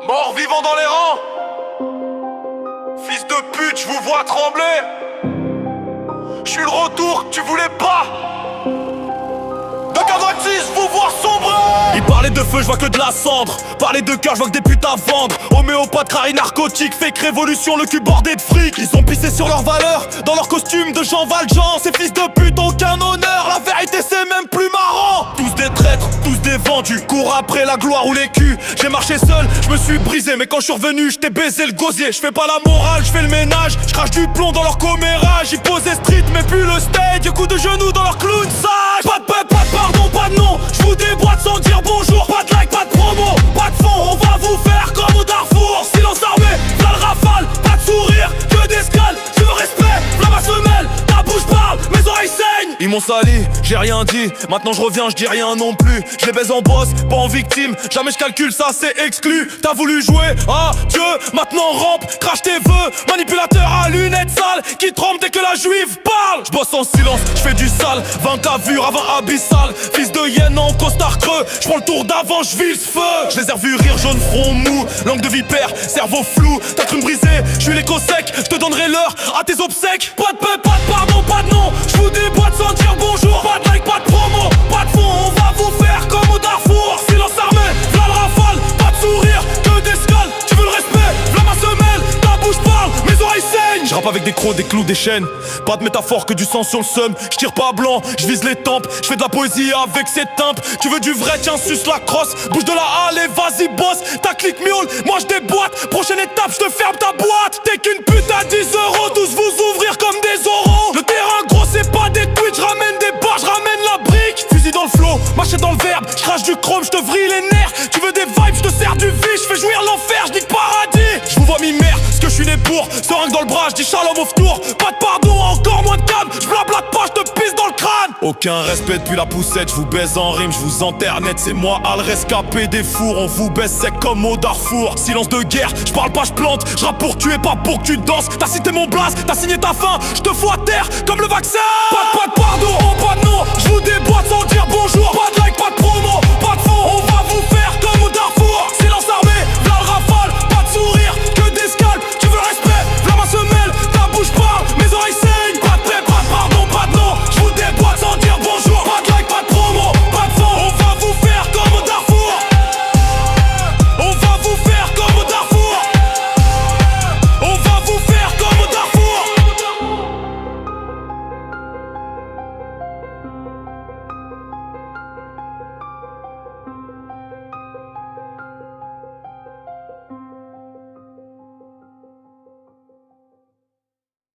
Mort vivant dans les rangs. Fils de pute, je vous vois trembler. Je suis le retour que tu voulais pas. De K26, vous voir sombrer. Il parlait de feu, je vois que de la cendre. Parlait de cœur, je vois que des putes à vendre. Homéopathe, crari narcotique, fake révolution, le cul bordé de fric. Ils ont pissé sur leurs valeurs, dans leur costume de Jean Valjean. Ces fils de pute ont aucun honneur, la vérité c'est même plus marrant. Tous des traîtres, tous des vendus, cours après la gloire ou les culs. J'ai marché seul, je me suis brisé, mais quand je suis revenu, je t'ai baisé le gosier. Je fais pas la morale, je fais le ménage, je crache du plomb dans leur commérage. Ils posaient street, mais plus le stage, coup de genoux dans leur clown sage. Pas de paix, pas de pardon, pas de nom. Je vous déboîte sans dire bonjour. Pas de like, pas de promo, pas de fond. On va vous faire comme au Darfour. Silence armé, plein le rafale. Pas de sourire, que d'escale. Je veux respect, plein ma semelle. Ta bouche parle, mes oreilles saignent. Ils m'ont sali, j'ai rien dit. Maintenant je reviens, je dis rien non plus. Je les baise en boss, pas en victime. Jamais je calcule, ça c'est exclu. T'as voulu jouer, ah Dieu. Maintenant rampe, crache tes vœux. Manipulateur à lunettes sales qui tremble dès que la juive parle. Je bosse en silence, je fais du sale. 20 cavures avant abyssal. Fils de hyène en costard creux. Je prends le tour d'avant, je vis ce feu. Je les ai revus rire, jaune front mou. Langue de vipère, cerveau flou. Ta crune brisée, je suis l'écho sec. Je te donnerai l'heure à tes obsèques. Pas de paix, pas de pardon, pas de nom. Je vous déboîte sans dire bonjour. Pas de like, pas de promo, pas de fond. On va vous faire comme au Darfour. Silence armé, v'là le rafale. Pas de sourire, que d'escale. Tu veux le respect, v'là ma semelle. Ta bouche parle, mes oreilles saignent. Je rappe avec des crocs, des clous, des chaînes. Pas de métaphore que du sang sur le seum. Je tire pas blanc, je vise les tempes. Je fais de la poésie avec ces timbres. Tu veux du vrai, tiens, suce la crosse. Bouge de la halle et vas-y bosse. Ta clique miaule, moi je déboîte. Prochaine étape, je te ferme ta boîte. T'es qu'une pute à 10 euros. Tous vous ouvrir comme des oraux. Le terrain gros, c'est pas des tweets. Je ramène des barres, je ramène la brique. Fusil dans le flow, machette dans le verbe. Je crache du chrome, je te vrille les nerfs. Tu veux des vibes, je te sers du vie. Je fais jouir l'enfer, je dis paradis. Je vous vois mi-mère, ce que je suis né pour. Seringue dans le bras, je dis shalom au tour. Pas de pardon, encore moins de calme. Je blablate pas, je te pisse dans le crâne. Aucun respect depuis la poussette, je vous baise en rime, je vous enterre net. C'est moi à le rescapé des fours. On vous baisse sec comme au Darfour. Silence de guerre, je parle pas, je plante. Je rappe pour tuer, pas pour que tu danses. T'as cité mon blast, t'as signé ta fin. Je te fous à terre comme le vaccin. Pas de pardon, pas de nom. Je vous déboîte sans dire bonjour.